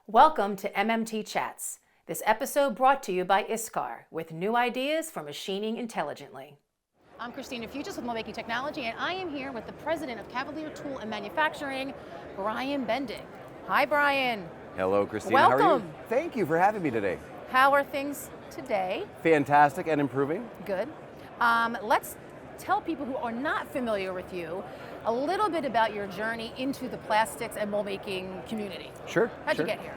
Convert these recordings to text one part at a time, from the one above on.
Welcome to MMT Chats. This episode brought to you by ISCAR, with new ideas for machining intelligently. I'm Christina Fuges with MoldMaking Technology, and I am here with the president of Cavalier Tool and Manufacturing, Brian Bendig. Hi, Brian. Hello, Christina. Welcome. How are you? Thank you for having me today. How are things today? Fantastic and improving. Good. Let's tell people who are not familiar with you a little bit about your journey into the plastics and mold making community. Sure. How'd you get here?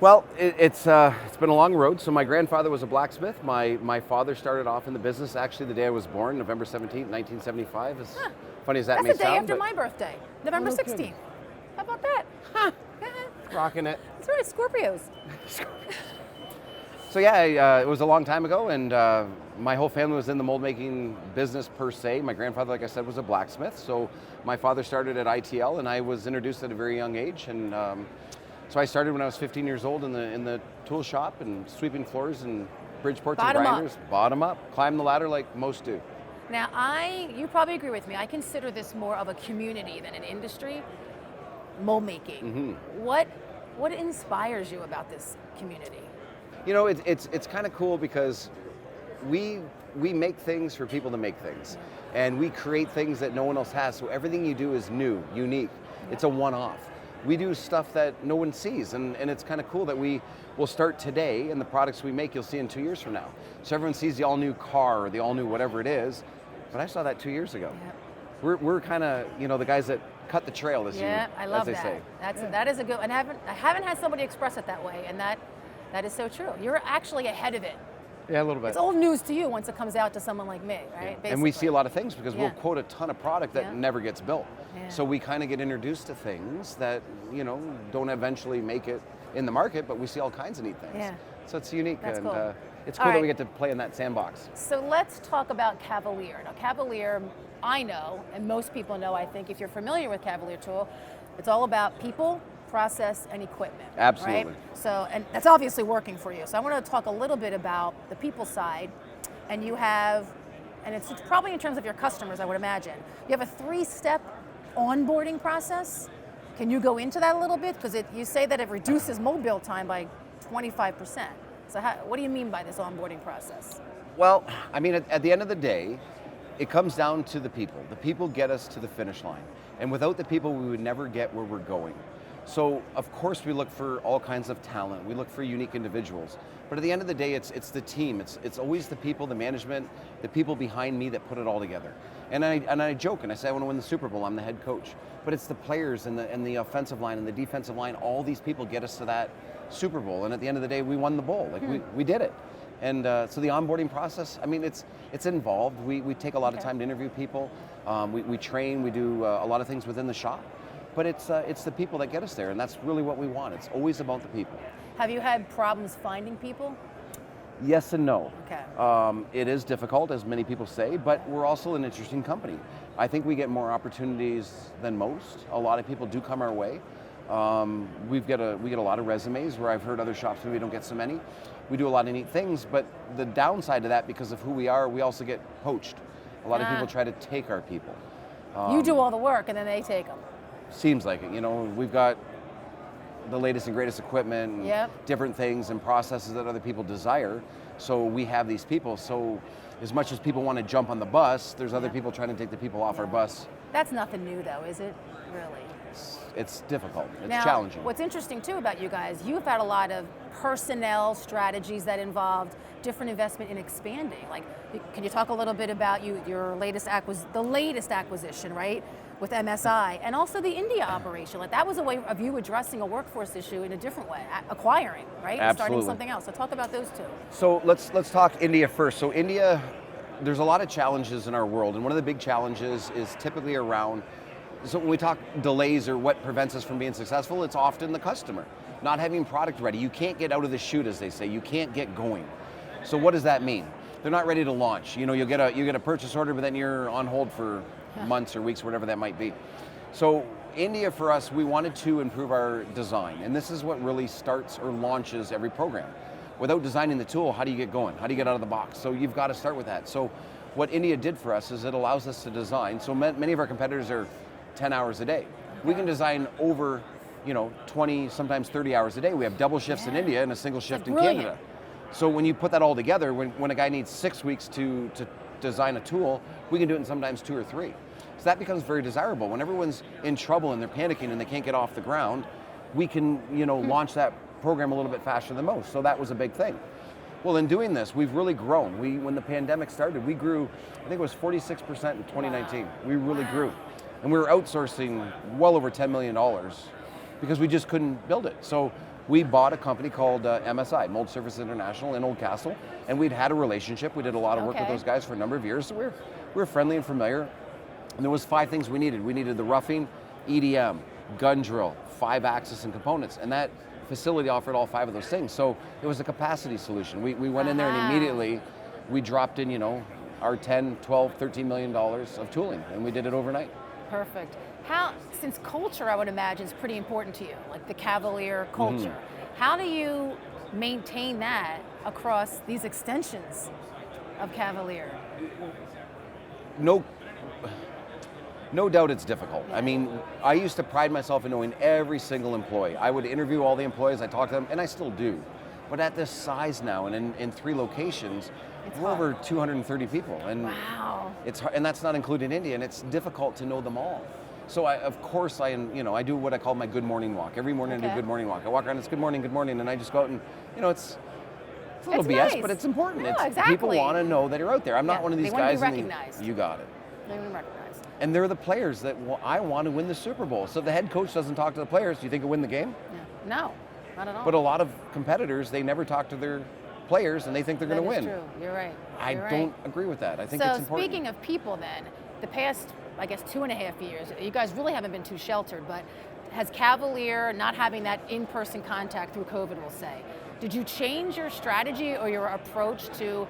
Well, it's been a long road. So my grandfather was a blacksmith. My father started off in the business actually the day I was born, November 17th, 1975. As funny as that may sound. That's the day after my birthday, November 16th. Kidding. How about that? Huh. Rocking it. That's right, Scorpios. So yeah, it was a long time ago, and my whole family was in the mold making business per se. My grandfather, like I said, was a blacksmith. So my father started at ITL, and I was introduced at a very young age. And so I started when I was 15 years old in the tool shop and sweeping floors and Bridgeports and grinders. Bottom up, climb the ladder like most do. Now you probably agree with me. I consider this more of a community than an industry. Mold making. Mm-hmm. What inspires you about this community? You know, it's kind of cool because we make things for people to make things, and we create things that no one else has. So everything you do is new, unique. It's a one-off. We do stuff that no one sees, and it's kind of cool that we will start today, and the products we make you'll see in 2 years from now. So everyone sees the all-new car or the all-new whatever it is, but I saw that 2 years ago. Yep. We're kind of, you know, the guys that cut the trail, as I love they that. say. That is a good, and I haven't had somebody express it that way, and that is so true. You're actually ahead of it. Yeah, a little bit. It's old news to you once it comes out to someone like me, right? Yeah. And we see a lot of things because we'll quote a ton of product that never gets built. Yeah. So we kind of get introduced to things that, you know, don't eventually make it in the market, but we see all kinds of neat things. Yeah. So it's unique. That's and cool. It's cool that we get to play in that sandbox. So let's talk about Cavalier. Now Cavalier, I know, and most people know, I think, if you're familiar with Cavalier Tool, it's all about people, process, and equipment. Absolutely. Right? So, and that's obviously working for you. So I want to talk a little bit about the people side, and you have, and it's probably in terms of your customers, I would imagine, you have a 3-step onboarding process. Can you go into that a little bit? Because you say that it reduces mold build time by 25%. So what do you mean by this onboarding process? Well, I mean, at the end of the day, it comes down to the people. The people get us to the finish line. And without the people, we would never get where we're going. So, of course, we look for all kinds of talent. We look for unique individuals. But at the end of the day, it's the team. It's always the people, the management, the people behind me that put it all together. And I joke and I say I want to win the Super Bowl. I'm the head coach. But it's the players and the offensive line and the defensive line. All these people get us to that Super Bowl. And at the end of the day, we won the bowl. Like we did it. And so the onboarding process, I mean, it's involved. We take a lot of time to interview people. We train. We do a lot of things within the shop. But it's the people that get us there, and that's really what we want. It's always about the people. Have you had problems finding people? Yes and no. Okay. It is difficult, as many people say, but we're also an interesting company. I think we get more opportunities than most. A lot of people do come our way. We get a lot of resumes where I've heard other shops maybe don't get so many. We do a lot of neat things, but the downside to that, because of who we are, we also get poached. A lot of people try to take our people. You do all the work, and then they take them. Seems like it. You know, we've got the latest and greatest equipment, and different things and processes that other people desire. So we have these people. So as much as people want to jump on the bus, there's other people trying to take the people off our bus. That's nothing new, though, is it? Really? It's difficult. It's now, challenging. What's interesting, too, about you guys, you've had a lot of personnel strategies that involved different investment in expanding. Like, can you talk a little bit about your latest acquisition, right? With MSI, and also the India operation. Like, that was a way of you addressing a workforce issue in a different way, acquiring, right? Absolutely. Starting something else. So talk about those two. So let's talk India first. So India, there's a lot of challenges in our world, and one of the big challenges is typically around, so when we talk delays or what prevents us from being successful, it's often the customer not having product ready. You can't get out of the chute, as they say. You can't get going. So what does that mean? They're not ready to launch. You know, you get a purchase order, but then you're on hold for months or weeks, whatever that might be. So India, for us, we wanted to improve our design, and this is what really starts or launches every program. Without designing the tool, how do you get going? How do you get out of the box? So you've got to start with that. So what India did for us is it allows us to design. So many of our competitors are 10 hours a day. We can design over 20, sometimes 30 hours a day. We have double shifts in India and a single shift in brilliant. Canada. So when you put that all together, when a guy needs 6 weeks to design a tool, we can do it in sometimes 2 or 3. So that becomes very desirable. When everyone's in trouble and they're panicking and they can't get off the ground, we can launch that program a little bit faster than most. So that was a big thing. Well, in doing this, we've really grown. When the pandemic started, we grew, I think it was 46% in 2019. Wow. We really grew. And we were outsourcing well over $10 million because we just couldn't build it. So we bought a company called MSI, Mold Surface International in Oldcastle, and we'd had a relationship. We did a lot of work with those guys for a number of years, so we were friendly and familiar. And there was 5 things we needed. We needed the roughing, EDM, gun drill, 5-axis and components, and that facility offered all 5 of those things. So it was a capacity solution. We went in there and immediately we dropped in, our 10, 12, $13 million of tooling, and we did it overnight. Perfect. Since culture, I would imagine, is pretty important to you, like the Cavalier culture, how do you maintain that across these extensions of Cavalier? No doubt it's difficult. I mean, I used to pride myself in knowing every single employee. I would interview all the employees, I talk to them, and I still do. But at this size now, and in 3 locations, we're over 230 people. And wow. It's hard, and that's not including India, and it's difficult to know them all. So of course I do what I call my good morning walk. Every morning I do a good morning walk. I walk around, it's good morning, and I just go out and, it's a little BS, nice. But it's important. No, exactly. People want to know that you're out there. I'm not one of these guys. They want to be recognized. You got it. They want to be recognized. And they're the players that I want to win the Super Bowl. So if the head coach doesn't talk to the players, do you think he'll win the game? Yeah. No, not at all. But a lot of competitors, they never talk to their players and they think they're going to win. That's true. You're right. I don't agree with that. I think it's important. So speaking of people then, the past, I guess, 2.5 years, you guys really haven't been too sheltered, but has Cavalier, not having that in-person contact through COVID, we'll say, did you change your strategy or your approach to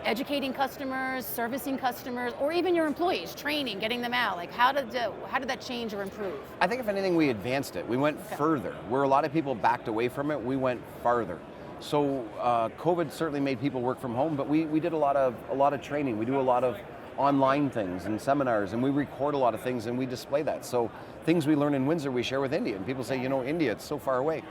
educating customers, servicing customers, or even your employees, training, getting them out? Like how did that change or improve? I think if anything, we advanced it. We went further. Where a lot of people backed away from it, we went farther. So COVID certainly made people work from home, but we did a lot of training. We do a lot of online things and seminars, and we record a lot of things and we display that. So things we learn in Windsor, we share with India, and people say, India, it's so far away.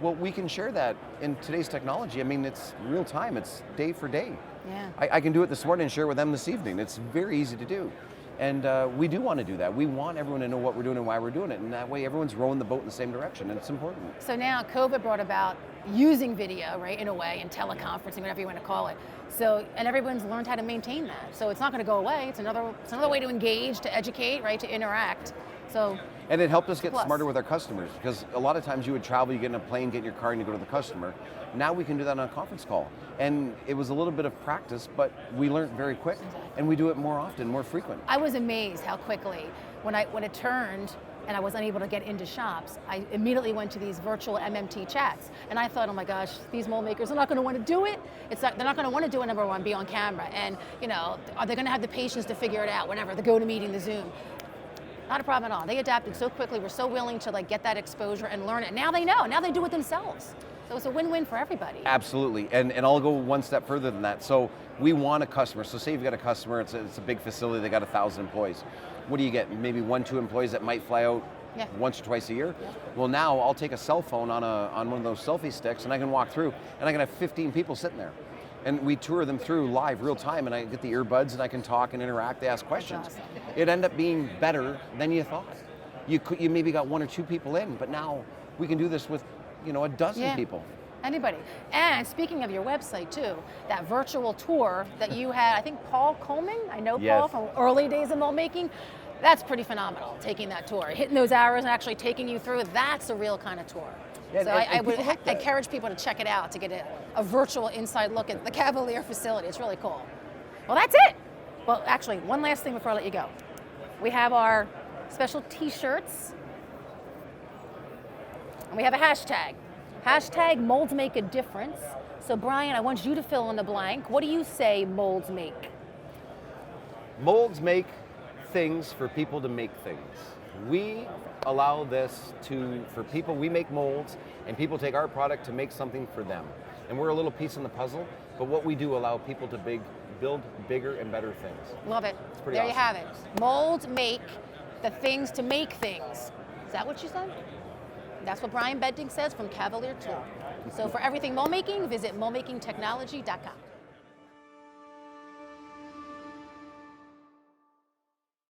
Well, we can share that in today's technology. I mean, it's real time, it's day for day. Yeah. I can do it this morning and share with them this evening. It's very easy to do. And we do want to do that. We want everyone to know what we're doing and why we're doing it. And that way everyone's rowing the boat in the same direction, and it's important. So now COVID brought about using video, right, in a way, and teleconferencing, whatever you want to call it. So, and everyone's learned how to maintain that. So it's not going to go away. It's another way to engage, to educate, right, to interact. So. And it helped us get smarter with our customers, because a lot of times you would travel, you get in a plane, get in your car, and you go to the customer. Now we can do that on a conference call. And it was a little bit of practice, but we learned very quick, and we do it more often, more frequent. I was amazed how quickly, when it turned and I was unable to get into shops, I immediately went to these virtual MMT chats. And I thought, oh my gosh, these mold makers are not going to want to do it. They're not going to want to do it, number one, be on camera. And, are they going to have the patience to figure it out, whatever, the GoToMeeting, the Zoom? Not a problem at all. They adapted so quickly. We're so willing to get that exposure and learn it. Now they know. Now they do it themselves. So it's a win-win for everybody. Absolutely, and I'll go one step further than that. So we want a customer. So say you've got a customer, it's a big facility, they got 1,000 employees. What do you get? Maybe 1-2 employees that might fly out once or twice a year? Yeah. Well, now I'll take a cell phone on one of those selfie sticks, and I can walk through, and I can have 15 people sitting there. And we tour them through live, real time, and I get the earbuds, and I can talk and interact, they ask questions. Awesome. It ended up being better than you thought. You maybe got 1 or 2 people in, but now we can do this with a dozen people. Anybody. And speaking of your website too, that virtual tour that you had, I think Paul Coleman, I know Paul from early days of mold making, that's pretty phenomenal, taking that tour. Hitting those arrows and actually taking you through, that's a real kind of tour. Yeah, so I would encourage people to check it out, to get a virtual inside look at the Cavalier facility. It's really cool. Well, that's it. Well, actually, one last thing before I let you go. We have our special t-shirts, and we have a hashtag. Hashtag molds make a difference. So Brian, I want you to fill in the blank. What do you say molds make? Molds make things for people to make things. We allow this for people, we make molds, and people take our product to make something for them. And we're a little piece in the puzzle, but what we do allow people to build bigger and better things. Love it. It's pretty there awesome. You have it. Molds make the things to make things. Is that what you said? That's what Brian Bendig says from Cavalier too. So for everything mold making, visit moldmakingtechnology.com.